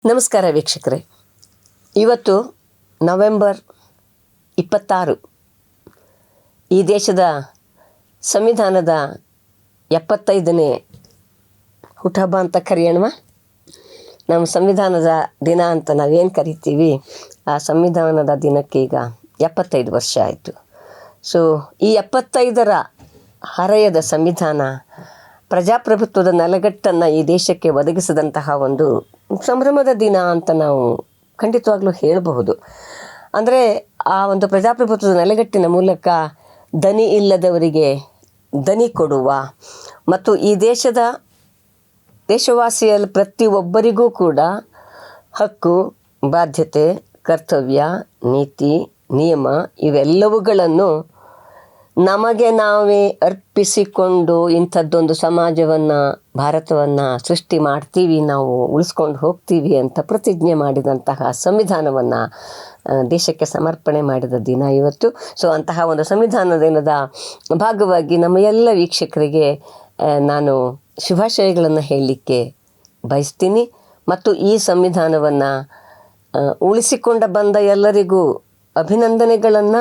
ನಮಸ್ಕಾರ ವೀಕ್ಷಕರೇ. ಇವತ್ತು ನವೆಂಬರ್ 26 ಈ ದೇಶದ ಸಂವಿಧಾನದ 75ನೇ ಹುಟ್ಟಹಬ್ಬ ಅಂತ ಕರೆಯೋಣ. ನಮ್ಮ ಸಂವಿಧಾನದ ದಿನ ಅಂತ ನಾವೇನು ಕರಿತೀವಿ, ಆ ಸಂವಿಧಾನದ ದಿನಕ್ಕೆ ಈಗ 75 ವರ್ಷ ಆಯಿತು. ಸೊ ಈ 75ರ ಹರೆಯದ ಸಂವಿಧಾನ ಪ್ರಜಾಪ್ರಭುತ್ವದ ನೆಲೆಗಟ್ಟನ್ನು ಈ ದೇಶಕ್ಕೆ ಒದಗಿಸಿದಂತಹ ಒಂದು ಸಂಭ್ರಮದ ದಿನ ಅಂತ ನಾವು ಖಂಡಿತವಾಗ್ಲೂ ಹೇಳಬಹುದು. ಅಂದರೆ ಆ ಒಂದು ಪ್ರಜಾಪ್ರಭುತ್ವದ ನೆಲೆಗಟ್ಟಿನ ಮೂಲಕ ದನಿ ಇಲ್ಲದವರಿಗೆ ದನಿ ಕೊಡುವ ಮತ್ತು ಈ ದೇಶವಾಸಿಯಲ್ಲಿ ಪ್ರತಿಯೊಬ್ಬರಿಗೂ ಕೂಡ ಹಕ್ಕು, ಬಾಧ್ಯತೆ, ಕರ್ತವ್ಯ, ನೀತಿ, ನಿಯಮ ಇವೆಲ್ಲವುಗಳನ್ನು ನಮಗೆ ನಾವೇ ಅರ್ಪಿಸಿಕೊಂಡು ಇಂಥದ್ದೊಂದು ಸಮಾಜವನ್ನು, ಭಾರತವನ್ನು ಸೃಷ್ಟಿ ಮಾಡ್ತೀವಿ, ನಾವು ಉಳಿಸ್ಕೊಂಡು ಹೋಗ್ತೀವಿ ಅಂತ ಪ್ರತಿಜ್ಞೆ ಮಾಡಿದಂತಹ ಸಂವಿಧಾನವನ್ನು ದೇಶಕ್ಕೆ ಸಮರ್ಪಣೆ ಮಾಡಿದ ದಿನ ಇವತ್ತು. ಸೊ ಅಂತಹ ಒಂದು ಸಂವಿಧಾನ ದಿನದ ಭಾಗವಾಗಿ ನಮ್ಮ ಎಲ್ಲ ವೀಕ್ಷಕರಿಗೆ ನಾನು ಶುಭಾಶಯಗಳನ್ನು ಹೇಳಲಿಕ್ಕೆ ಬಯಸ್ತೀನಿ. ಮತ್ತು ಈ ಸಂವಿಧಾನವನ್ನು ಉಳಿಸಿಕೊಂಡು ಬಂದ ಎಲ್ಲರಿಗೂ ಅಭಿನಂದನೆಗಳನ್ನು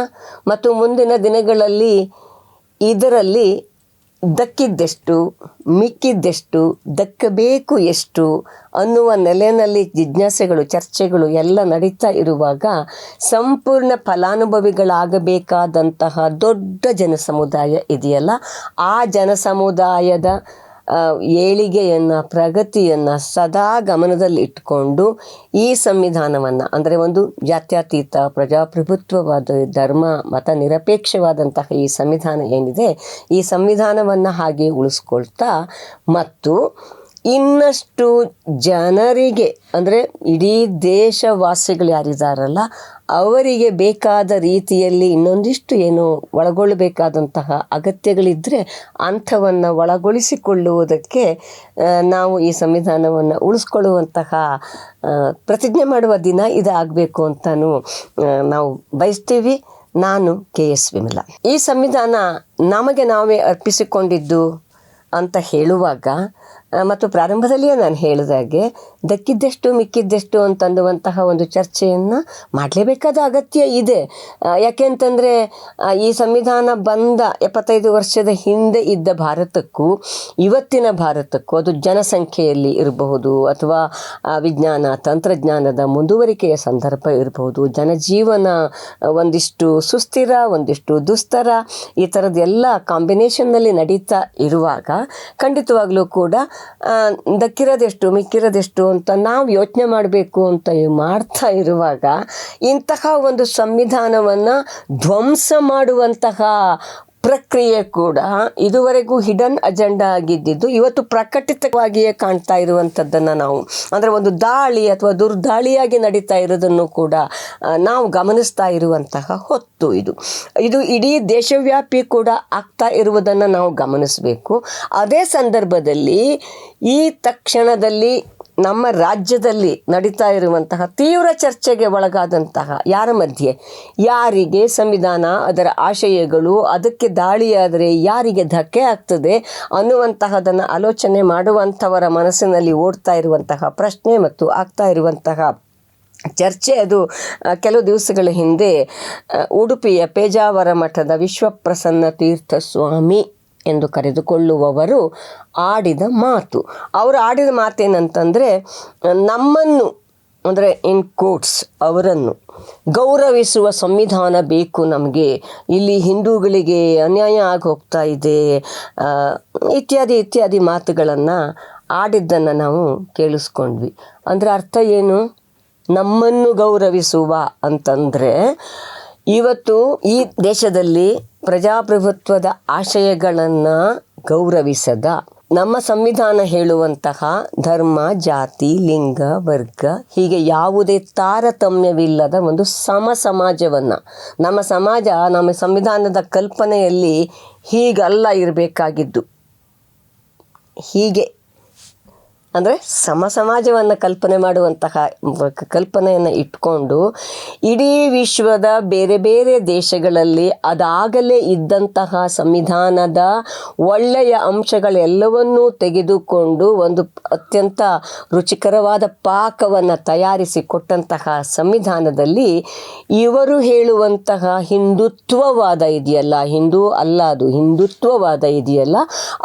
ಮತ್ತು ಮುಂದಿನ ದಿನಗಳಲ್ಲಿ ಇದರಲ್ಲಿ ದಕ್ಕಿದ್ದೆಷ್ಟು, ಮಿಕ್ಕಿದ್ದೆಷ್ಟು, ದಕ್ಕಬೇಕು ಎಷ್ಟು ಅನ್ನುವ ನೆಲೆಯಲ್ಲಿ ಜಿಜ್ಞಾಸೆಗಳು, ಚರ್ಚೆಗಳು ಎಲ್ಲ ನಡೀತಾ ಇರುವಾಗ ಸಂಪೂರ್ಣ ಫಲಾನುಭವಿಗಳಾಗಬೇಕಾದಂತಹ ದೊಡ್ಡ ಜನಸಮುದಾಯ ಇದೆಯಲ್ಲ, ಆ ಜನಸಮುದಾಯದ ಏಳಿಗೆಯನ್ನು, ಪ್ರಗತಿಯನ್ನು ಸದಾ ಗಮನದಲ್ಲಿ ಇಟ್ಕೊಂಡು ಈ ಸಂವಿಧಾನವನ್ನು, ಅಂದರೆ ಒಂದು ಜಾತ್ಯತೀತ ಪ್ರಜಾಪ್ರಭುತ್ವವಾದ ಧರ್ಮ ಮತ ನಿರಪೇಕ್ಷವಾದಂತಹ ಈ ಸಂವಿಧಾನ ಏನಿದೆ, ಈ ಸಂವಿಧಾನವನ್ನು ಹಾಗೆ ಉಳಿಸ್ಕೊಳ್ತಾ ಮತ್ತು ಇನ್ನಷ್ಟು ಜನರಿಗೆ, ಅಂದರೆ ಇಡೀ ದೇಶವಾಸಿಗಳು ಯಾರಿದ್ದಾರಲ್ಲ ಅವರಿಗೆ ಬೇಕಾದ ರೀತಿಯಲ್ಲಿ ಇನ್ನೊಂದಿಷ್ಟು ಏನು ಒಳಗೊಳ್ಳಬೇಕಾದಂತಹ ಅಗತ್ಯಗಳಿದ್ದರೆ ಅಂಥವನ್ನು ಒಳಗೊಳಿಸಿಕೊಳ್ಳುವುದಕ್ಕೆ ನಾವು ಈ ಸಂವಿಧಾನವನ್ನು ಉಳಿಸ್ಕೊಳ್ಳುವಂತಹ ಪ್ರತಿಜ್ಞೆ ಮಾಡುವ ದಿನ ಇದಾಗಬೇಕು ಅಂತಲೂ ನಾವು ಬಯಸ್ತೀವಿ. ನಾನು KS ವಿಮಲಾ. ಈ ಸಂವಿಧಾನ ನಮಗೆ ನಾವೇ ಅರ್ಪಿಸಿಕೊಂಡಿದ್ದು ಅಂತ ಹೇಳುವಾಗ ಮತ್ತು ಪ್ರಾರಂಭದಲ್ಲಿಯೇ ನಾನು ಹೇಳಿದಾಗೆ ದಕ್ಕಿದ್ದೆಷ್ಟು ಮಿಕ್ಕಿದ್ದೆಷ್ಟು ಅಂತನ್ನುವಂತಹ ಒಂದು ಚರ್ಚೆಯನ್ನು ಮಾಡಲೇಬೇಕಾದ ಅಗತ್ಯ ಇದೆ. ಯಾಕೆಂತಂದರೆ ಈ ಸಂವಿಧಾನ ಬಂದ 75 ವರ್ಷದ ಹಿಂದೆ ಇದ್ದ ಭಾರತಕ್ಕೂ ಇವತ್ತಿನ ಭಾರತಕ್ಕೂ, ಅದು ಜನಸಂಖ್ಯೆಯಲ್ಲಿ ಇರಬಹುದು ಅಥವಾ ವಿಜ್ಞಾನ ತಂತ್ರಜ್ಞಾನದ ಮುಂದುವರಿಕೆಯ ಸಂದರ್ಭ ಇರಬಹುದು, ಜನಜೀವನ ಒಂದಿಷ್ಟು ಸುಸ್ಥಿರ, ಒಂದಿಷ್ಟು ದುಸ್ತರ, ಈ ಥರದ್ದೆಲ್ಲ ಕಾಂಬಿನೇಷನ್ನಲ್ಲಿ ನಡೀತಾ ಇರುವಾಗ ಖಂಡಿತವಾಗ್ಲೂ ಕೂಡ ದಕ್ಕಿರೋದೆಷ್ಟು ಮಿಕ್ಕಿರೋದೆಷ್ಟು ಅಂತ ನಾವು ಯೋಚನೆ ಮಾಡಬೇಕು ಅಂತ ಮಾಡ್ತಾ ಇರುವಾಗ ಇಂತಹ ಒಂದು ಸಂವಿಧಾನವನ್ನು ಧ್ವಂಸ ಮಾಡುವಂತಹ ಪ್ರಕ್ರಿಯೆ ಕೂಡ ಇದುವರೆಗೂ ಹಿಡನ್ ಅಜೆಂಡಾ ಆಗಿದ್ದು ಇವತ್ತು ಪ್ರಕಟಿತವಾಗಿಯೇ ಕಾಣ್ತಾ ಇರುವಂಥದ್ದನ್ನು ನಾವು, ಅಂದರೆ ಒಂದು ದಾಳಿ ಅಥವಾ ದುರ್ದಾಳಿಯಾಗಿ ನಡೀತಾ ಇರೋದನ್ನು ಕೂಡ ನಾವು ಗಮನಿಸ್ತಾ ಇರುವಂತಹ ಹೊತ್ತು ಇದು ಇಡೀ ದೇಶವ್ಯಾಪಿ ಕೂಡ ಆಗ್ತಾ ಇರುವುದನ್ನು ನಾವು ಗಮನಿಸಬೇಕು. ಅದೇ ಸಂದರ್ಭದಲ್ಲಿ ಈ ತಕ್ಷಣದಲ್ಲಿ ನಮ್ಮ ರಾಜ್ಯದಲ್ಲಿ ನಡೀತಾ ಇರುವಂತಹ ತೀವ್ರ ಚರ್ಚೆಗೆ ಒಳಗಾದಂತಹ ಯಾರ ಮಧ್ಯೆ, ಯಾರಿಗೆ ಸಂವಿಧಾನ, ಅದರ ಆಶಯಗಳು, ಅದಕ್ಕೆ ದಾಳಿಯಾದರೆ ಯಾರಿಗೆ ಧಕ್ಕೆ ಆಗ್ತದೆ ಅನ್ನುವಂತಹದನ್ನು ಆಲೋಚನೆ ಮಾಡುವಂಥವರ ಮನಸ್ಸಿನಲ್ಲಿ ಓಡ್ತಾ ಇರುವಂತಹ ಪ್ರಶ್ನೆ ಮತ್ತು ಆಗ್ತಾ ಇರುವಂತಹ ಚರ್ಚೆ, ಅದು ಕೆಲವು ದಿವಸಗಳ ಹಿಂದೆ ಉಡುಪಿಯ ಪೇಜಾವರ ಮಠದ ವಿಶ್ವಪ್ರಸನ್ನ ತೀರ್ಥ ಸ್ವಾಮಿ ಎಂದು ಕರೆದುಕೊಳ್ಳುವವರು ಆಡಿದ ಮಾತು. ಅವರು ಆಡಿದ ಮಾತೇನಂತಂದರೆ, ನಮ್ಮನ್ನು, ಅಂದರೆ ಇನ್ ಕೋಟ್ಸ್ ಅವರನ್ನು ಗೌರವಿಸುವ ಸಂವಿಧಾನ ಬೇಕು ನಮಗೆ, ಇಲ್ಲಿ ಹಿಂದೂಗಳಿಗೆ ಅನ್ಯಾಯ ಆಗಿ ಹೋಗ್ತಾ ಇದೆ ಇತ್ಯಾದಿ ಮಾತುಗಳನ್ನು ಆಡಿದ್ದನ್ನು ನಾವು ಕೇಳಿಸ್ಕೊಂಡ್ವಿ. ಅಂದರೆ ಅರ್ಥ ಏನು? ನಮ್ಮನ್ನು ಗೌರವಿಸುವ ಅಂತಂದರೆ ಇವತ್ತು ಈ ದೇಶದಲ್ಲಿ ಪ್ರಜಾಪ್ರಭುತ್ವದ ಆಶಯಗಳನ್ನು ಗೌರವಿಸದ, ನಮ್ಮ ಸಂವಿಧಾನ ಹೇಳುವಂತಹ ಧರ್ಮ, ಜಾತಿ, ಲಿಂಗ, ವರ್ಗ ಹೀಗೆ ಯಾವುದೇ ತಾರತಮ್ಯವಿಲ್ಲದ ಒಂದು ಸಮಾಜವನ್ನು, ನಮ್ಮ ಸಮಾಜ, ನಮ್ಮ ಸಂವಿಧಾನದ ಕಲ್ಪನೆಯಲ್ಲಿ ಹೀಗಲ್ಲ ಇರಬೇಕಾಗಿದ್ದು, ಹೀಗೆ ಅಂದರೆ ಸಮಾಜವನ್ನು ಕಲ್ಪನೆ ಮಾಡುವಂತಹ ಕಲ್ಪನೆಯನ್ನು ಇಟ್ಕೊಂಡು ಇಡೀ ವಿಶ್ವದ ಬೇರೆ ಬೇರೆ ದೇಶಗಳಲ್ಲಿ ಅದಾಗಲೇ ಇದ್ದಂತಹ ಸಂವಿಧಾನದ ಒಳ್ಳೆಯ ಅಂಶಗಳೆಲ್ಲವನ್ನೂ ತೆಗೆದುಕೊಂಡು ಒಂದು ಅತ್ಯಂತ ರುಚಿಕರವಾದ ಪಾಕವನ್ನು ತಯಾರಿಸಿ ಕೊಟ್ಟಂತಹ ಸಂವಿಧಾನದಲ್ಲಿ ಇವರು ಹೇಳುವಂತಹ ಹಿಂದುತ್ವವಾದ ಇದೆಯಲ್ಲ, ಹಿಂದೂ ಅಲ್ಲ ಅದು ಹಿಂದುತ್ವವಾದ ಇದೆಯಲ್ಲ,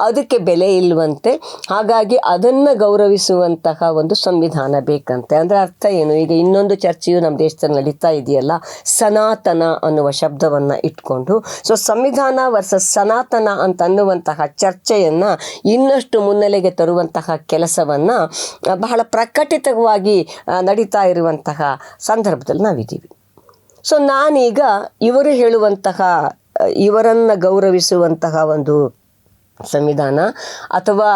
ಅದಕ್ಕೆ ಬೆಲೆ ಇಲ್ಲವಂತೆ. ಹಾಗಾಗಿ ಅದನ್ನು ಗೌರವಿಸುವಂತಹ ಒಂದು ಸಂವಿಧಾನ ಬೇಕಂತೆ. ಅಂದರೆ ಅರ್ಥ ಏನು? ಈಗ ಇನ್ನೊಂದು ಚರ್ಚೆಯು ನಮ್ಮ ದೇಶದಲ್ಲಿ ನಡೀತಾ ಇದೆಯಲ್ಲ, ಸನಾತನ ಅನ್ನುವ ಶಬ್ದವನ್ನು ಇಟ್ಕೊಂಡು. ಸೊ ಸಂವಿಧಾನ ವರ್ಸಸ್ ಸನಾತನ ಅಂತ ಅನ್ನುವಂತಹ ಚರ್ಚೆಯನ್ನು ಇನ್ನಷ್ಟು ಮುನ್ನೆಲೆಗೆ ತರುವಂತಹ ಕೆಲಸವನ್ನು ಬಹಳ ಪ್ರಕಟಿತವಾಗಿ ನಡೀತಾ ಇರುವಂತಹ ಸಂದರ್ಭದಲ್ಲಿ ನಾವಿದ್ದೀವಿ. ಸೊ ನಾನೀಗ ಇವರು ಹೇಳುವಂತಹ, ಇವರನ್ನು ಗೌರವಿಸುವಂತಹ ಒಂದು ಸಂವಿಧಾನ ಅಥವಾ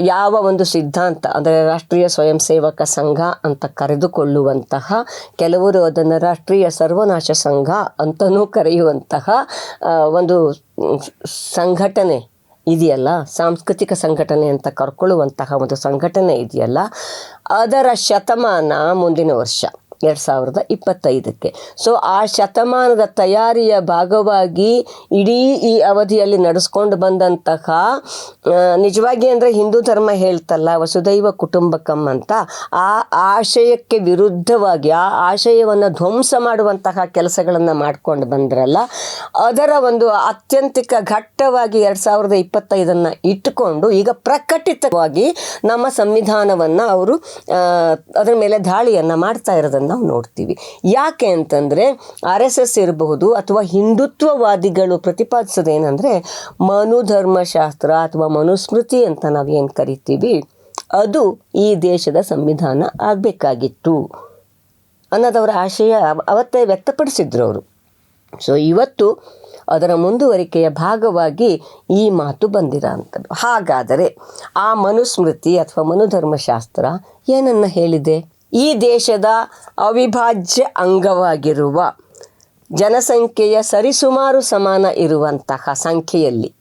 ಯಾವ ಒಂದು ಸಿದ್ಧಾಂತ, ಅಂದರೆ ರಾಷ್ಟ್ರೀಯ ಸ್ವಯಂ ಸೇವಕ ಸಂಘ ಅಂತ ಕರೆದುಕೊಳ್ಳುವಂತಹ, ಕೆಲವರು ಅದನ್ನು ರಾಷ್ಟ್ರೀಯ ಸರ್ವನಾಶ ಸಂಘ ಅಂತಲೂ ಕರೆಯುವಂತಹ ಒಂದು ಸಂಘಟನೆ ಇದೆಯಲ್ಲ, ಸಾಂಸ್ಕೃತಿಕ ಸಂಘಟನೆ ಅಂತ ಕರ್ಕೊಳ್ಳುವಂತಹ ಒಂದು ಸಂಘಟನೆ ಇದೆಯಲ್ಲ, ಅದರ ಶತಮಾನ ಮುಂದಿನ ವರ್ಷ 2025ಕ್ಕೆ. ಸೊ ಆ ಶತಮಾನದ ತಯಾರಿಯ ಭಾಗವಾಗಿ ಇಡೀ ಈ ಅವಧಿಯಲ್ಲಿ ನಡೆಸ್ಕೊಂಡು ಬಂದಂತಹ, ನಿಜವಾಗಿ ಅಂದರೆ ಹಿಂದೂ ಧರ್ಮ ಹೇಳ್ತಲ್ಲ ವಸುದೈವ ಕುಟುಂಬಕಂ ಅಂತ, ಆ ಆಶಯಕ್ಕೆ ವಿರುದ್ಧವಾಗಿ ಆ ಆಶಯವನ್ನು ಧ್ವಂಸ ಮಾಡುವಂತಹ ಕೆಲಸಗಳನ್ನು ಮಾಡ್ಕೊಂಡು ಬಂದ್ರಲ್ಲ, ಅದರ ಒಂದು ಅತ್ಯಂತಿಕ ಘಟ್ಟವಾಗಿ 2025 ಇಟ್ಟುಕೊಂಡು ಈಗ ಪ್ರಕಟಿತವಾಗಿ ನಮ್ಮ ಸಂವಿಧಾನವನ್ನು ಅವರು ಅದರ ಮೇಲೆ ದಾಳಿಯನ್ನು ಮಾಡ್ತಾ ಇರೋದನ್ನು ನಾವು ನೋಡ್ತೀವಿ. ಯಾಕೆ ಅಂತಂದರೆ RSS ಇರಬಹುದು ಅಥವಾ ಹಿಂದುತ್ವವಾದಿಗಳು ಪ್ರತಿಪಾದಿಸೋದೇನೆಂದರೆ ಮನುಧರ್ಮಶಾಸ್ತ್ರ ಅಥವಾ ಮನುಸ್ಮೃತಿ ಅಂತ ನಾವೇನು ಕರಿತೀವಿ ಅದು ಈ ದೇಶದ ಸಂವಿಧಾನ ಆಗಬೇಕಾಗಿತ್ತು ಅನ್ನೋದವರ ಆಶಯ ಅವತ್ತೇ ವ್ಯಕ್ತಪಡಿಸಿದ್ರು ಅವರು. ಸೊ ಇವತ್ತು ಅದರ ಮುಂದುವರಿಕೆಯ ಭಾಗವಾಗಿ ಈ ಮಾತು ಬಂದಿರೋ ಅಂಥದ್ದು. ಹಾಗಾದರೆ ಆ ಮನುಸ್ಮೃತಿ ಅಥವಾ ಮನುಧರ್ಮಶಾಸ್ತ್ರ ಏನನ್ನು ಹೇಳಿದೆ? ಈ ದೇಶದ ಅವಿಭಾಜ್ಯ ಅಂಗವಾಗಿರುವ ಜನಸಂಖ್ಯೆಯ ಸರಿಸುಮಾರು ಸಮಾನ ಇರುವಂತಹ ಸಂಖ್ಯೆಯಲ್ಲಿ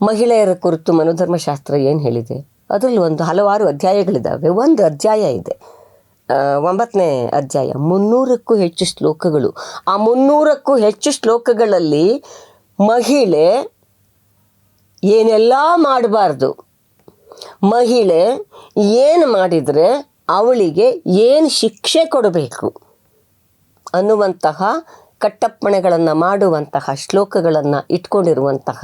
ಮಹಿಳೆಯರ ಕುರಿತು ಮನುಧರ್ಮಶಾಸ್ತ್ರ ಏನು ಹೇಳಿದೆ? ಅದರಲ್ಲಿ ಒಂದು ಹಲವಾರು ಅಧ್ಯಾಯಗಳಿದ್ದಾವೆ. ಒಂದು ಅಧ್ಯಾಯ ಇದೆ, 9ನೇ ಅಧ್ಯಾಯ, 300ಕ್ಕೂ ಹೆಚ್ಚು ಶ್ಲೋಕಗಳು. ಆ 300ಕ್ಕೂ ಹೆಚ್ಚು ಶ್ಲೋಕಗಳಲ್ಲಿ ಮಹಿಳೆ ಏನೆಲ್ಲ ಮಾಡಬಾರ್ದು, ಮಹಿಳೆ ಏನು ಮಾಡಿದರೆ ಅವಳಿಗೆ ಏನು ಶಿಕ್ಷೆ ಕೊಡಬೇಕು ಅನ್ನುವಂತಹ ಕಟ್ಟಪ್ಪಣೆಗಳನ್ನು ಮಾಡುವಂತಹ ಶ್ಲೋಕಗಳನ್ನು ಇಟ್ಕೊಂಡಿರುವಂತಹ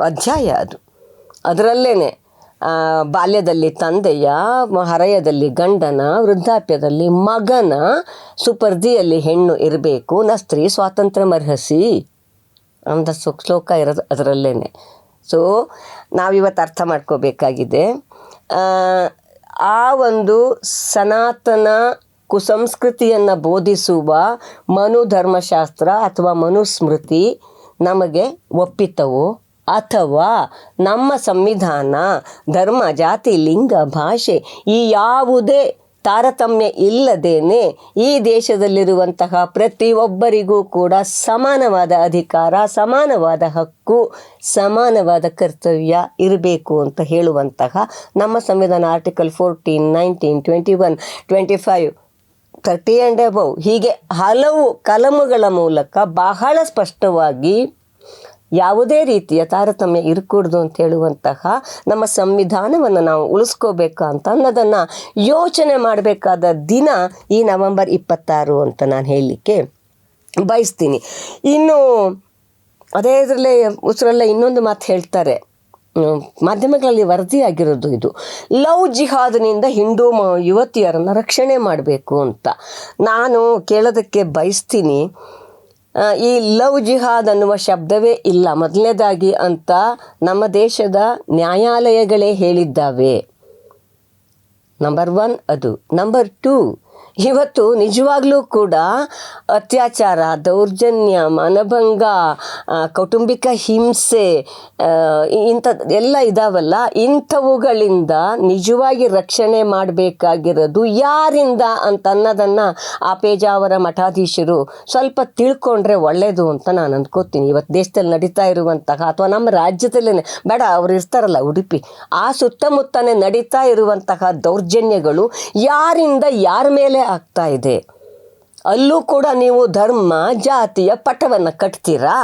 ಅಧ್ಯಾಯ ಅದು. ಅದರಲ್ಲೇ ಬಾಲ್ಯದಲ್ಲಿ ತಂದೆಯ, ಹರೆಯದಲ್ಲಿ ಗಂಡನ, ವೃದ್ಧಾಪ್ಯದಲ್ಲಿ ಮಗನ, ಸುಪರ್ದಿಯಲ್ಲಿ ಹೆಣ್ಣು ಇರಬೇಕು, ನ ಸ್ತ್ರೀ ಸ್ವಾತಂತ್ರ್ಯ ಮರ್ಹಸಿ ಅಂತ ಶ್ಲೋಕ ಇರೋದು ಅದರಲ್ಲೇ. ಸೊ ನಾವಿವತ್ತು ಅರ್ಥ ಮಾಡ್ಕೋಬೇಕಾಗಿದೆ, ಆ ಒಂದು ಸನಾತನ ಕುಸಂಸ್ಕೃತಿಯನ್ನು ಬೋಧಿಸುವ ಮನುಧರ್ಮಶಾಸ್ತ್ರ ಅಥವಾ ಮನುಸ್ಮೃತಿ ನಮಗೆ ಒಪ್ಪಿತವೋ ಅಥವಾ ನಮ್ಮ ಸಂವಿಧಾನ ಧರ್ಮ, ಜಾತಿ, ಲಿಂಗ, ಭಾಷೆ ಈ ಯಾವುದೇ ತಾರತಮ್ಯ ಇಲ್ಲದೇನೆ ಈ ದೇಶದಲ್ಲಿರುವಂತಹ ಪ್ರತಿಯೊಬ್ಬರಿಗೂ ಕೂಡ ಸಮಾನವಾದ ಅಧಿಕಾರ, ಸಮಾನವಾದ ಹಕ್ಕು, ಸಮಾನವಾದ ಕರ್ತವ್ಯ ಇರಬೇಕು ಅಂತ ಹೇಳುವಂತಹ ನಮ್ಮ ಸಂವಿಧಾನ ಆರ್ಟಿಕಲ್ 14, 19, 21, 25, 30 ಆ್ಯಂಡ್ ಅಬೌವ್ ಹೀಗೆ ಹಲವು ಕಲಮುಗಳ ಮೂಲಕ ಬಹಳ ಸ್ಪಷ್ಟವಾಗಿ ಯಾವುದೇ ರೀತಿಯ ತಾರತಮ್ಯ ಇರಕೂಡ್ದು ಅಂತ ಹೇಳುವಂತಹ ನಮ್ಮ ಸಂವಿಧಾನವನ್ನು ನಾವು ಉಳಿಸ್ಕೋಬೇಕು ಅಂತ ಅನ್ನೋದನ್ನು ಯೋಚನೆ ಮಾಡಬೇಕಾದ ದಿನ ಈ ನವೆಂಬರ್ 26 ಅಂತ ನಾನು ಹೇಳಲಿಕ್ಕೆ ಬಯಸ್ತೀನಿ. ಇನ್ನು ಅದೇ ಇದರಲ್ಲೇ ಉಸಿರಲ್ಲೇ ಇನ್ನೊಂದು ಮಾತು ಹೇಳ್ತಾರೆ, ಮಾಧ್ಯಮಗಳಲ್ಲಿ ವರದಿಯಾಗಿರೋದು ಇದು, ಲವ್ ಜಿಹಾದ್ನಿಂದ ಹಿಂದೂ ಯುವತಿಯರನ್ನು ರಕ್ಷಣೆ ಮಾಡಬೇಕು ಅಂತ. ನಾನು ಕೇಳೋದಕ್ಕೆ ಬಯಸ್ತೀನಿ, ಈ ಲವ್ ಜಿಹಾದ್ ಅನ್ನುವ ಶಬ್ದವೇ ಇಲ್ಲ ಮೊದಲನೇದಾಗಿ ಅಂತ ನಮ್ಮ ದೇಶದ ನ್ಯಾಯಾಲಯಗಳೇ ಹೇಳಿದ್ದಾವೆ. ನಂಬರ್ 1 ಅದು. ನಂಬರ್ 2, ಇವತ್ತು ನಿಜವಾಗ್ಲೂ ಕೂಡ ಅತ್ಯಾಚಾರ, ದೌರ್ಜನ್ಯ, ಮನಭಂಗ, ಕೌಟುಂಬಿಕ ಹಿಂಸೆ, ಇಂಥದ್ದು ಎಲ್ಲ ಇದಾವಲ್ಲ, ಇಂಥವುಗಳಿಂದ ನಿಜವಾಗಿ ರಕ್ಷಣೆ ಮಾಡಬೇಕಾಗಿರೋದು ಯಾರಿಂದ ಅಂತ ಅನ್ನೋದನ್ನು ಆ ಪೇಜಾವರ ಮಠಾಧೀಶರು ಸ್ವಲ್ಪ ತಿಳ್ಕೊಂಡ್ರೆ ಒಳ್ಳೆಯದು ಅಂತ ನಾನು ಅಂದ್ಕೋತೀನಿ. ಇವತ್ತು ದೇಶದಲ್ಲಿ ನಡೀತಾ ಇರುವಂತಹ, ಅಥವಾ ನಮ್ಮ ರಾಜ್ಯದಲ್ಲೇ ಬೇಡ, ಅವ್ರು ಇರ್ತಾರಲ್ಲ ಉಡುಪಿ, ಆ ಸುತ್ತಮುತ್ತನೇ ನಡೀತಾ ಇರುವಂತಹ ದೌರ್ಜನ್ಯಗಳು ಯಾರಿಂದ ಯಾರ ಮೇಲೆ ಆಗ್ತಾ ಇದೆ. ಅಲ್ಲೂ ಕೂಡ ನೀವು ಧರ್ಮ ಜಾತಿಯ ಪಟವನ್ನು ಕಟ್ತೀರಾ,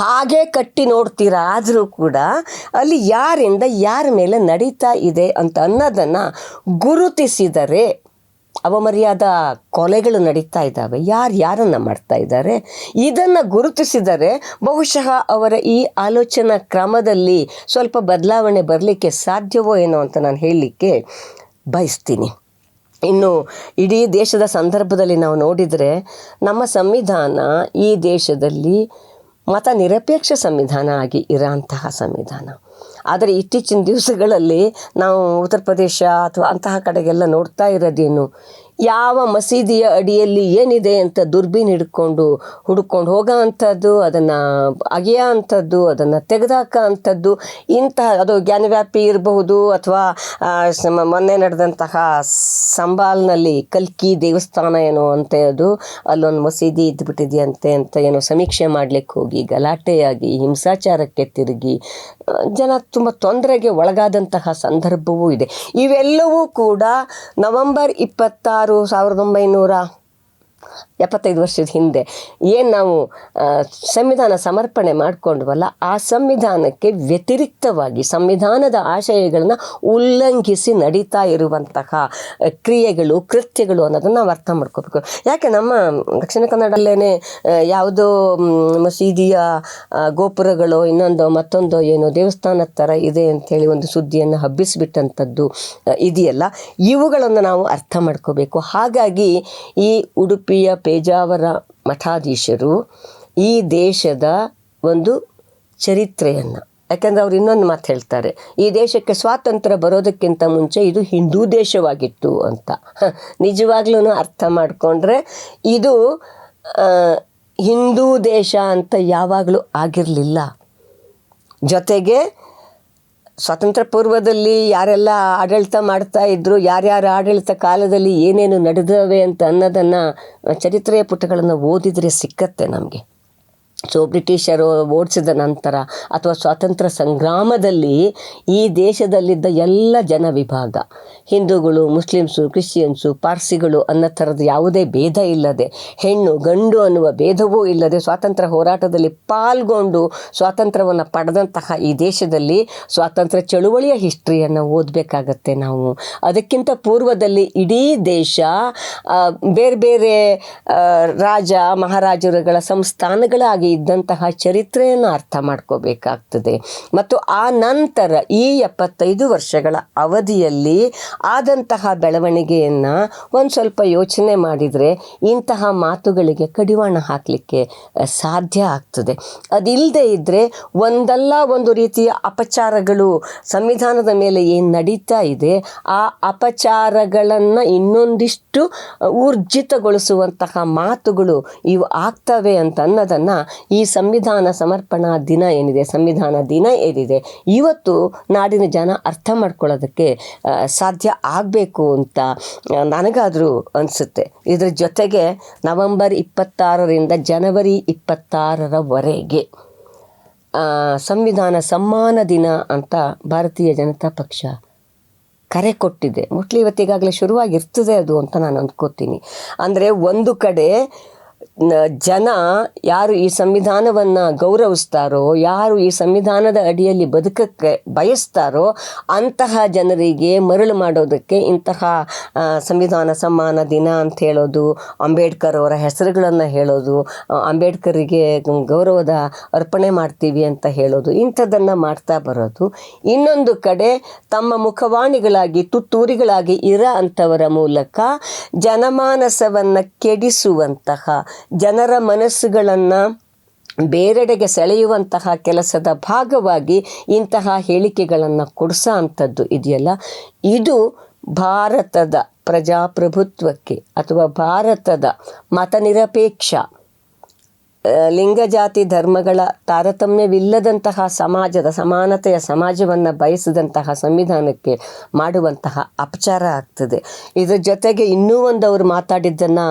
ಹಾಗೆ ಕಟ್ಟಿ ನೋಡ್ತೀರಾ. ಆದರೂ ಕೂಡ ಅಲ್ಲಿ ಯಾರಿಂದ ಯಾರ ಮೇಲೆ ನಡೀತಾ ಇದೆ ಅಂತ ಅನ್ನೋದನ್ನು ಗುರುತಿಸಿದರೆ, ಅವಮರ್ಯಾದ ಕೊಲೆಗಳು ನಡೀತಾ ಇದ್ದಾವೆ, ಯಾರನ್ನು ಮಾಡ್ತಾ ಇದ್ದಾರೆ, ಇದನ್ನು ಗುರುತಿಸಿದರೆ ಬಹುಶಃ ಅವರ ಈ ಆಲೋಚನಾ ಕ್ರಮದಲ್ಲಿ ಸ್ವಲ್ಪ ಬದಲಾವಣೆ ಬರಲಿಕ್ಕೆ ಸಾಧ್ಯವೋ ಏನೋ ಅಂತ ನಾನು ಹೇಳಲಿಕ್ಕೆ ಬಯಸ್ತೀನಿ. ಇನ್ನು ಇಡೀ ದೇಶದ ಸಂದರ್ಭದಲ್ಲಿ ನಾವು ನೋಡಿದರೆ, ನಮ್ಮ ಸಂವಿಧಾನ ಈ ದೇಶದಲ್ಲಿ ಮತ ನಿರಪೇಕ್ಷ ಸಂವಿಧಾನ ಆಗಿ ಇರೋಂತಹ ಸಂವಿಧಾನ. ಆದರೆ ಇತ್ತೀಚಿನ ದಿವಸಗಳಲ್ಲಿ ನಾವು ಉತ್ತರ ಪ್ರದೇಶ ಅಥವಾ ಅಂತಹ ಕಡೆಗೆಲ್ಲ ನೋಡ್ತಾ ಇರೋದೇನು, ಯಾವ ಮಸೀದಿಯ ಅಡಿಯಲ್ಲಿ ಏನಿದೆ ಅಂತ ದುರ್ಬೀನ್ ಹುಡ್ಕೊಂಡು ಹೋಗೋ ಅಂಥದ್ದು, ಅದನ್ನು ಅಗೆಯೋ ಅಂಥದ್ದು, ಅದನ್ನು ತೆಗೆದಾಕೋ ಅಂಥದ್ದು, ಇಂತಹ ಅದು ಜ್ಞಾನವ್ಯಾಪಿ ಇರಬಹುದು, ಅಥವಾ ಮೊನ್ನೆ ನಡೆದಂತಹ ಸಂಬಾಲ್ನಲ್ಲಿ ಕಲ್ಕಿ ದೇವಸ್ಥಾನ ಏನೋ ಅಂತ ಅದು ಅಲ್ಲೊಂದು ಮಸೀದಿ ಇದ್ದುಬಿಟ್ಟಿದೆಯಂತೆ ಅಂತ ಏನೋ ಸಮೀಕ್ಷೆ ಮಾಡಲಿಕ್ಕೆ ಹೋಗಿ ಗಲಾಟೆಯಾಗಿ ಹಿಂಸಾಚಾರಕ್ಕೆ ತಿರುಗಿ ಜನ ತುಂಬ ತೊಂದರೆಗೆ ಒಳಗಾದಂತಹ ಸಂದರ್ಭವೂ ಇದೆ. ಇವೆಲ್ಲವೂ ಕೂಡ ನವೆಂಬರ್ 26, 1975 ವರ್ಷದ ಹಿಂದೆ ಏನು ನಾವು ಸಂವಿಧಾನ ಸಮರ್ಪಣೆ ಮಾಡಿಕೊಂಡ್ವಲ್ಲ, ಆ ಸಂವಿಧಾನಕ್ಕೆ ವ್ಯತಿರಿಕ್ತವಾಗಿ ಸಂವಿಧಾನದ ಆಶಯಗಳನ್ನು ಉಲ್ಲಂಘಿಸಿ ನಡೀತಾ ಇರುವಂತಹ ಕ್ರಿಯೆಗಳು, ಕೃತ್ಯಗಳು ಅನ್ನೋದನ್ನು ನಾವು ಅರ್ಥ ಮಾಡ್ಕೋಬೇಕು. ಯಾಕೆ ನಮ್ಮ ದಕ್ಷಿಣ ಕನ್ನಡಲ್ಲೇ ಯಾವುದೋ ಮಸೀದಿಯ ಗೋಪುರಗಳು ಇನ್ನೊಂದೋ ಮತ್ತೊಂದೋ ಏನೋ ದೇವಸ್ಥಾನದ ಥರ ಇದೆ ಅಂಥೇಳಿ ಒಂದು ಸುದ್ದಿಯನ್ನು ಹಬ್ಬಿಸಿಬಿಟ್ಟಂಥದ್ದು ಇದೆಯಲ್ಲ, ಇವುಗಳನ್ನು ನಾವು ಅರ್ಥ ಮಾಡ್ಕೋಬೇಕು. ಹಾಗಾಗಿ ಈ ಉಡುಪಿಯ ಪೇಜಾವರ ಮಠಾಧೀಶರು ಈ ದೇಶದ ಒಂದು ಚರಿತ್ರೆಯನ್ನು, ಯಾಕೆಂದರೆ ಅವ್ರು ಇನ್ನೊಂದು ಮಾತು ಹೇಳ್ತಾರೆ, ಈ ದೇಶಕ್ಕೆ ಸ್ವಾತಂತ್ರ್ಯ ಬರೋದಕ್ಕಿಂತ ಮುಂಚೆ ಇದು ಹಿಂದೂ ದೇಶವಾಗಿತ್ತು ಅಂತ. ನಿಜವಾಗ್ಲೂ ಅರ್ಥ ಮಾಡಿಕೊಂಡ್ರೆ ಇದು ಹಿಂದೂ ದೇಶ ಅಂತ ಯಾವಾಗಲೂ ಆಗಿರಲಿಲ್ಲ. ಜೊತೆಗೆ ಸ್ವಾತಂತ್ರ್ಯ ಪೂರ್ವದಲ್ಲಿ ಯಾರೆಲ್ಲ ಆಡಳಿತ ಮಾಡ್ತಾ ಇದ್ರು, ಯಾರ್ಯಾರ ಆಡಳಿತ ಕಾಲದಲ್ಲಿ ಏನೇನು ನಡೆದವೆ ಅಂತ ಅನ್ನೋದನ್ನು ಚರಿತ್ರೆಯ ಪುಟಗಳನ್ನು ಓದಿದರೆ ಸಿಕ್ಕತ್ತೆ ನಮಗೆ. ಸೊ ಬ್ರಿಟಿಷರು ಓಡಿಸಿದ ನಂತರ ಅಥವಾ ಸ್ವಾತಂತ್ರ್ಯ ಸಂಗ್ರಾಮದಲ್ಲಿ ಈ ದೇಶದಲ್ಲಿದ್ದ ಎಲ್ಲ ಜನ ವಿಭಾಗ, ಹಿಂದೂಗಳು, ಮುಸ್ಲಿಮ್ಸು, ಕ್ರಿಶ್ಚಿಯನ್ಸು, ಪಾರ್ಸಿಗಳು ಅನ್ನೋ ಥರದ ಯಾವುದೇ ಭೇದ ಇಲ್ಲದೆ, ಹೆಣ್ಣು ಗಂಡು ಅನ್ನುವ ಭೇದವೂ ಇಲ್ಲದೆ ಸ್ವಾತಂತ್ರ್ಯ ಹೋರಾಟದಲ್ಲಿ ಪಾಲ್ಗೊಂಡು ಸ್ವಾತಂತ್ರ್ಯವನ್ನು ಪಡೆದಂತಹ ಈ ದೇಶದಲ್ಲಿ ಸ್ವಾತಂತ್ರ್ಯ ಚಳುವಳಿಯ ಹಿಸ್ಟ್ರಿಯನ್ನು ಓದಬೇಕಾಗತ್ತೆ ನಾವು. ಅದಕ್ಕಿಂತ ಪೂರ್ವದಲ್ಲಿ ಇಡೀ ದೇಶ ಬೇರೆ ಬೇರೆ ರಾಜ ಮಹಾರಾಜರುಗಳ ಸಂಸ್ಥಾನಗಳಾಗಿ ಇದ್ದಂತಹ ಚರಿತ್ರೆಯನ್ನು ಅರ್ಥ ಮಾಡ್ಕೋಬೇಕಾಗ್ತದೆ. ಮತ್ತು ಆ ನಂತರ ಈ 75 ವರ್ಷಗಳ ಅವಧಿಯಲ್ಲಿ ಆದಂತಹ ಬೆಳವಣಿಗೆಯನ್ನು ಒಂದು ಸ್ವಲ್ಪ ಯೋಚನೆ ಮಾಡಿದರೆ ಇಂತಹ ಮಾತುಗಳಿಗೆ ಕಡಿವಾಣ ಹಾಕಲಿಕ್ಕೆ ಸಾಧ್ಯ ಆಗ್ತದೆ. ಅದಿಲ್ಲದೆ ಇದ್ದರೆ ಒಂದಲ್ಲ ಒಂದು ರೀತಿಯ ಅಪಚಾರಗಳು ಸಂವಿಧಾನದ ಮೇಲೆ ಏನು ನಡೀತಾ ಇದೆ, ಆ ಅಪಚಾರಗಳನ್ನು ಇನ್ನೊಂದಿಷ್ಟು ಊರ್ಜಿತಗೊಳಿಸುವಂತಹ ಮಾತುಗಳು ಇವು ಆಗ್ತವೆ ಅಂತ ಅನ್ನೋದನ್ನು ಈ ಸಂವಿಧಾನ ಸಮರ್ಪಣಾ ದಿನ ಏನಿದೆ, ಸಂವಿಧಾನ ದಿನ ಏನಿದೆ, ಇವತ್ತು ನಾಡಿನ ಜನ ಅರ್ಥ ಮಾಡ್ಕೊಳ್ಳೋದಕ್ಕೆ ಸಾಧ್ಯ ಆಗಬೇಕು ಅಂತ ನನಗಾದರೂ ಅನಿಸುತ್ತೆ. ಇದರ ಜೊತೆಗೆ ನವೆಂಬರ್ 26ರಿಂದ ಜನವರಿ 26ರವರೆಗೆ ಸಂವಿಧಾನ ಸಮ್ಮಾನ ದಿನ ಅಂತ ಭಾರತೀಯ ಜನತಾ ಪಕ್ಷ ಕರೆ ಕೊಟ್ಟಿದೆ. ಮೋಸ್ಟ್ಲಿ ಇವತ್ತಿಗಾಗಲೇ ಶುರುವಾಗಿರ್ತದೆ ಅದು ಅಂತ ನಾನು ಅಂದ್ಕೋತೀನಿ. ಅಂದರೆ ಒಂದು ಕಡೆ ಜನ ಯಾರು ಈ ಸಂವಿಧಾನವನ್ನು ಗೌರವಿಸ್ತಾರೋ, ಯಾರು ಈ ಸಂವಿಧಾನದ ಅಡಿಯಲ್ಲಿ ಬದುಕಕ್ಕೆ ಬಯಸ್ತಾರೋ ಅಂತಹ ಜನರಿಗೆ ಮರಳು ಮಾಡೋದಕ್ಕೆ ಇಂತಹ ಸಂವಿಧಾನ ಸಮ್ಮಾನ ದಿನ ಅಂತ ಹೇಳೋದು, ಅಂಬೇಡ್ಕರ್ ಅವರ ಹೆಸರುಗಳನ್ನು ಹೇಳೋದು, ಅಂಬೇಡ್ಕರಿಗೆ ಗೌರವದ ಅರ್ಪಣೆ ಮಾಡ್ತೀವಿ ಅಂತ ಹೇಳೋದು, ಇಂಥದ್ದನ್ನು ಮಾಡ್ತಾ ಬರೋದು. ಇನ್ನೊಂದು ಕಡೆ ತಮ್ಮ ಮುಖವಾಣಿಗಳಾಗಿ ತುತ್ತೂರಿಗಳಾಗಿ ಇರೋ ಅಂಥವರ ಮೂಲಕ ಜನಮಾನಸವನ್ನು ಕೆಡಿಸುವಂತಹ, ಜನರ ಮನಸ್ಸುಗಳನ್ನು ಬೇರೆಡೆಗೆ ಸೆಳೆಯುವಂತಹ ಕೆಲಸದ ಭಾಗವಾಗಿ ಇಂತಹ ಹೇಳಿಕೆಗಳನ್ನು ಕೊಡಿಸೋ ಅಂಥದ್ದು ಇದೆಯಲ್ಲ, ಇದು ಭಾರತದ ಪ್ರಜಾಪ್ರಭುತ್ವಕ್ಕೆ ಅಥವಾ ಭಾರತದ ಮತನಿರಪೇಕ್ಷ ಲಿಂಗ ಜಾತಿ ಧರ್ಮಗಳ ತಾರತಮ್ಯವಿಲ್ಲದಂತಹ ಸಮಾಜದ ಸಮಾನತೆಯ ಸಮಾಜವನ್ನು ಬಯಸಿದಂತಹ ಸಂವಿಧಾನಕ್ಕೆ ಮಾಡುವಂತಹ ಅಪಚಾರ ಆಗ್ತದೆ. ಇದರ ಜೊತೆಗೆ ಇನ್ನೂ ಒಂದು ಅವರು ಮಾತಾಡಿದ್ದನ್ನು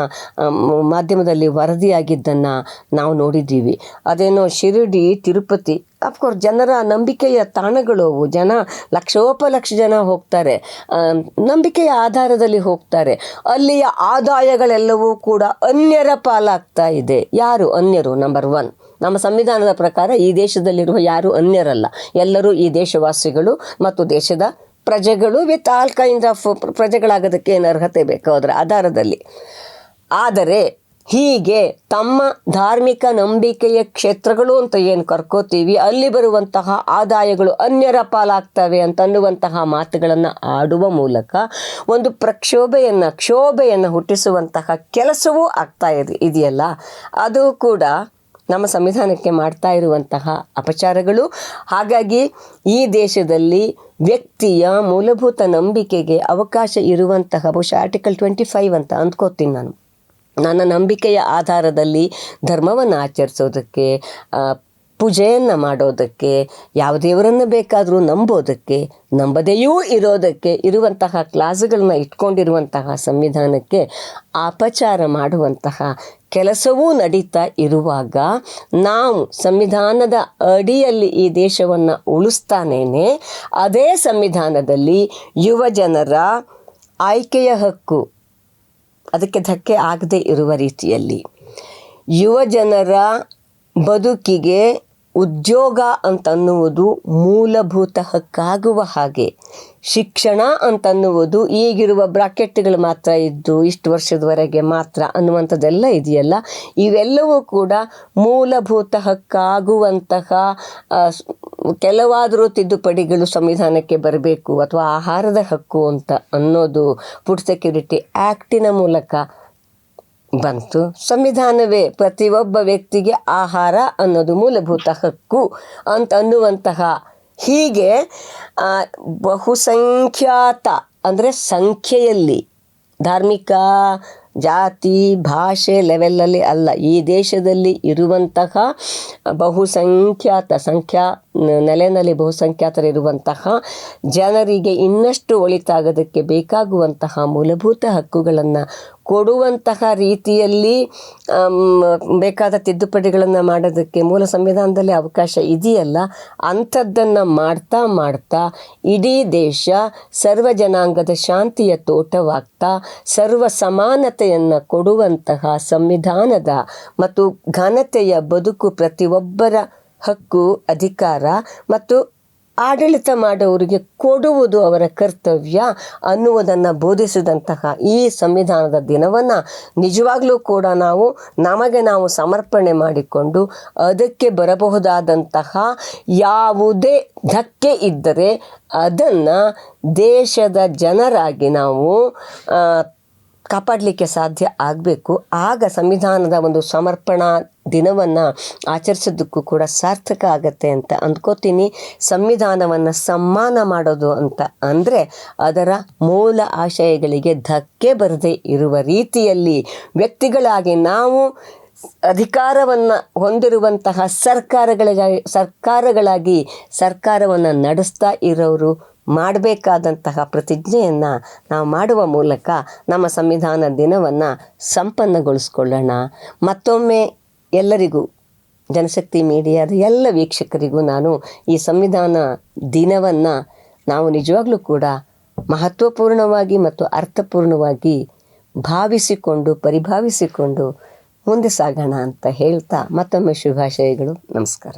ಮಾಧ್ಯಮದಲ್ಲಿ ವರದಿಯಾಗಿದ್ದನ್ನು ನಾವು ನೋಡಿದ್ದೀವಿ. ಅದೇನೋ ಶಿರಡಿ, ತಿರುಪತಿ, ಅಫ್ಕೋರ್ಸ್ ಜನರ ನಂಬಿಕೆಯ ತಾಣಗಳು ಅವು. ಜನ ಲಕ್ಷೋಪಲಕ್ಷ ಜನ ಹೋಗ್ತಾರೆ, ನಂಬಿಕೆಯ ಆಧಾರದಲ್ಲಿ ಹೋಗ್ತಾರೆ. ಅಲ್ಲಿಯ ಆದಾಯಗಳೆಲ್ಲವೂ ಕೂಡ ಅನ್ಯರ ಪಾಲಾಗ್ತಾ ಇದೆ. ಯಾರು ಅನ್ಯರು? ನಂಬರ್ 1, ನಮ್ಮ ಸಂವಿಧಾನದ ಪ್ರಕಾರ ಈ ದೇಶದಲ್ಲಿರುವ ಯಾರು ಅನ್ಯರಲ್ಲ, ಎಲ್ಲರೂ ಈ ದೇಶವಾಸಿಗಳು ಮತ್ತು ದೇಶದ ಪ್ರಜೆಗಳು ವಿತ್ ಆಲ್ ಕೈಂಡ್ ಆಫ್ ಪ್ರಜೆಗಳಾಗೋದಕ್ಕೆ ಏನು ಅರ್ಹತೆ ಬೇಕು ಅದರ ಆಧಾರದಲ್ಲಿ. ಆದರೆ ಹೀಗೆ ತಮ್ಮ ಧಾರ್ಮಿಕ ನಂಬಿಕೆಯ ಕ್ಷೇತ್ರಗಳು ಅಂತ ಏನು ಕರ್ಕೋತೀವಿ, ಅಲ್ಲಿ ಬರುವಂತಹ ಆದಾಯಗಳು ಅನ್ಯರ ಪಾಲಾಗ್ತವೆ ಅಂತನ್ನುವಂತಹ ಮಾತುಗಳನ್ನು ಆಡುವ ಮೂಲಕ ಒಂದು ಕ್ಷೋಭೆಯನ್ನು ಹುಟ್ಟಿಸುವಂತಹ ಕೆಲಸವೂ ಆಗ್ತಾ ಇದೆಯಲ್ಲ, ಅದು ಕೂಡ ನಮ್ಮ ಸಂವಿಧಾನಕ್ಕೆ ಮಾಡ್ತಾ ಇರುವಂತಹ ಅಪಚಾರಗಳು. ಹಾಗಾಗಿ ಈ ದೇಶದಲ್ಲಿ ವ್ಯಕ್ತಿಯ ಮೂಲಭೂತ ನಂಬಿಕೆಗೆ ಅವಕಾಶ ಇರುವಂತಹ ಬಹುಶಃ ಆರ್ಟಿಕಲ್ 25 ಅಂತ ಅಂದ್ಕೋತೀನಿ ನಾನು. ನನ್ನ ನಂಬಿಕೆಯ ಆಧಾರದಲ್ಲಿ ಧರ್ಮವನ್ನು ಆಚರಿಸೋದಕ್ಕೆ, ಪೂಜೆಯನ್ನು ಮಾಡೋದಕ್ಕೆ, ಯಾವ ದೇವರನ್ನು ಬೇಕಾದರೂ ನಂಬೋದಕ್ಕೆ, ನಂಬದೆಯೂ ಇರೋದಕ್ಕೆ ಇರುವಂತಹ ಕ್ಲಾಸ್ಗಳನ್ನ ಇಟ್ಕೊಂಡಿರುವಂತಹ ಸಂವಿಧಾನಕ್ಕೆ ಅಪಚಾರ ಮಾಡುವಂತಹ ಕೆಲಸವೂ ನಡೀತಾ ಇರುವಾಗ ನಾವು ಸಂವಿಧಾನದ ಅಡಿಯಲ್ಲಿ ಈ ದೇಶವನ್ನು ಉಳಿಸ್ತಾನೇನೆ ಅದೇ ಸಂವಿಧಾನದಲ್ಲಿ ಯುವ ಜನರ ಆಯ್ಕೆಯ ಹಕ್ಕು ಅದಕ್ಕೆ ಧಕ್ಕೆ ಆಗದೆ ಇರುವ ರೀತಿಯಲ್ಲಿ, ಯುವ ಜನರ ಬದುಕಿಗೆ ಉದ್ಯೋಗ ಅಂತನ್ನುವುದು ಮೂಲಭೂತ ಹಕ್ಕಾಗುವ ಹಾಗೆ, ಶಿಕ್ಷಣ ಅಂತನ್ನುವುದು ಈಗಿರುವ ಬ್ರಾಕೆಟ್ಗಳು ಮಾತ್ರ ಇದ್ದು ಇಷ್ಟು ವರ್ಷದವರೆಗೆ ಮಾತ್ರ ಅನ್ನುವಂಥದ್ದೆಲ್ಲ ಇದೆಯಲ್ಲ, ಇವೆಲ್ಲವೂ ಕೂಡ ಮೂಲಭೂತ ಹಕ್ಕಾಗುವಂತಹ ಕೆಲವಾದರೂ ತಿದ್ದುಪಡಿಗಳು ಸಂವಿಧಾನಕ್ಕೆ ಬರಬೇಕು. ಅಥವಾ ಆಹಾರದ ಹಕ್ಕು ಅಂತ ಅನ್ನೋದು ಫುಡ್ ಸೆಕ್ಯೂರಿಟಿ ಆ್ಯಕ್ಟಿನ ಮೂಲಕ ಬಂತು. ಸಂವಿಧಾನವೇ ಪ್ರತಿಯೊಬ್ಬ ವ್ಯಕ್ತಿಗೆ ಆಹಾರ ಅನ್ನೋದು ಮೂಲಭೂತ ಹಕ್ಕು ಅಂತ ಅನ್ನುವಂತಹ, ಹೀಗೆ ಬಹುಸಂಖ್ಯಾತ ಅಂದರೆ ಸಂಖ್ಯೆಯಲ್ಲಿ, ಧಾರ್ಮಿಕ ಜಾತಿ ಭಾಷೆ ಲೆವೆಲಲ್ಲಿ ಅಲ್ಲ, ಈ ದೇಶದಲ್ಲಿ ಇರುವಂತಹ ನೆಲೆಯಲ್ಲಿ ಬಹುಸಂಖ್ಯಾತರಿರುವಂತಹ ಜನರಿಗೆ ಇನ್ನಷ್ಟು ಒಳಿತಾಗೋದಕ್ಕೆ ಬೇಕಾಗುವಂತಹ ಮೂಲಭೂತ ಹಕ್ಕುಗಳನ್ನು ಕೊಡುವಂತಹ ರೀತಿಯಲ್ಲಿ ಬೇಕಾದ ತಿದ್ದುಪಡಿಗಳನ್ನು ಮಾಡೋದಕ್ಕೆ ಮೂಲ ಸಂವಿಧಾನದಲ್ಲಿ ಅವಕಾಶ ಇದೆಯಲ್ಲ, ಅಂಥದ್ದನ್ನು ಮಾಡ್ತಾ ಇಡೀ ದೇಶ ಸರ್ವ ಜನಾಂಗದ ಶಾಂತಿಯ ತೋಟವಾಗ್ತಾ ಸರ್ವ ಸಮಾನತೆಯನ್ನು ಕೊಡುವಂತಹ ಸಂವಿಧಾನದ ಮತ್ತು ಘನತೆಯ ಬದುಕು ಪ್ರತಿಯೊಬ್ಬರ ಹಕ್ಕು, ಅಧಿಕಾರ ಮತ್ತು ಆಡಳಿತ ಮಾಡೋರಿಗೆ ಕೊಡುವುದು ಅವರ ಕರ್ತವ್ಯ ಅನ್ನುವುದನ್ನು ಬೋಧಿಸಿದಂತಹ ಈ ಸಂವಿಧಾನದ ದಿನವನ್ನು ನಿಜವಾಗ್ಲೂ ಕೂಡ ನಮಗೆ ನಾವು ಸಮರ್ಪಣೆ ಮಾಡಿಕೊಂಡು ಅದಕ್ಕೆ ಬರಬಹುದಾದಂತಹ ಯಾವುದೇ ಧಕ್ಕೆ ಇದ್ದರೆ ಅದನ್ನು ದೇಶದ ಜನರಾಗಿ ನಾವು ಕಾಪಾಡಲಿಕ್ಕೆ ಸಾಧ್ಯ ಆಗಬೇಕು. ಆಗ ಸಂವಿಧಾನದ ಒಂದು ಸಮರ್ಪಣಾ ದಿನವನ್ನು ಆಚರಿಸೋದಕ್ಕೂ ಕೂಡ ಸಾರ್ಥಕ ಆಗತ್ತೆ ಅಂತ ಅಂದ್ಕೋತೀನಿ. ಸಂವಿಧಾನವನ್ನು ಸಮ್ಮಾನ ಮಾಡೋದು ಅಂತ ಅಂದರೆ ಅದರ ಮೂಲ ಆಶಯಗಳಿಗೆ ಧಕ್ಕೆ ಬರದೇ ಇರುವ ರೀತಿಯಲ್ಲಿ ವ್ಯಕ್ತಿಗಳಾಗಿ ನಾವು ಅಧಿಕಾರವನ್ನು ಹೊಂದಿರುವಂತಹ ಸರ್ಕಾರಗಳಾಗಿ ಸರ್ಕಾರವನ್ನು ನಡೆಸ್ತಾ ಇರೋರು ಮಾಡಬೇಕಾದಂತಹ ಪ್ರತಿಜ್ಞೆಯನ್ನು ನಾವು ಮಾಡುವ ಮೂಲಕ ನಮ್ಮ ಸಂವಿಧಾನ ದಿನವನ್ನು ಸಂಪನ್ನಗೊಳಿಸ್ಕೊಳ್ಳೋಣ. ಮತ್ತೊಮ್ಮೆ ಎಲ್ಲರಿಗೂ, ಜನಶಕ್ತಿ ಮೀಡಿಯಾದ ಎಲ್ಲ ವೀಕ್ಷಕರಿಗೂ ನಾನು ಈ ಸಂವಿಧಾನ ದಿನವನ್ನು ನಾವು ನಿಜವಾಗ್ಲೂ ಕೂಡ ಮಹತ್ವಪೂರ್ಣವಾಗಿ ಮತ್ತು ಅರ್ಥಪೂರ್ಣವಾಗಿ ಪರಿಭಾವಿಸಿಕೊಂಡು ಮುಂದೆ ಸಾಗೋಣ ಅಂತ ಹೇಳ್ತಾ ಮತ್ತೊಮ್ಮೆ ಶುಭಾಶಯಗಳು. ನಮಸ್ಕಾರ.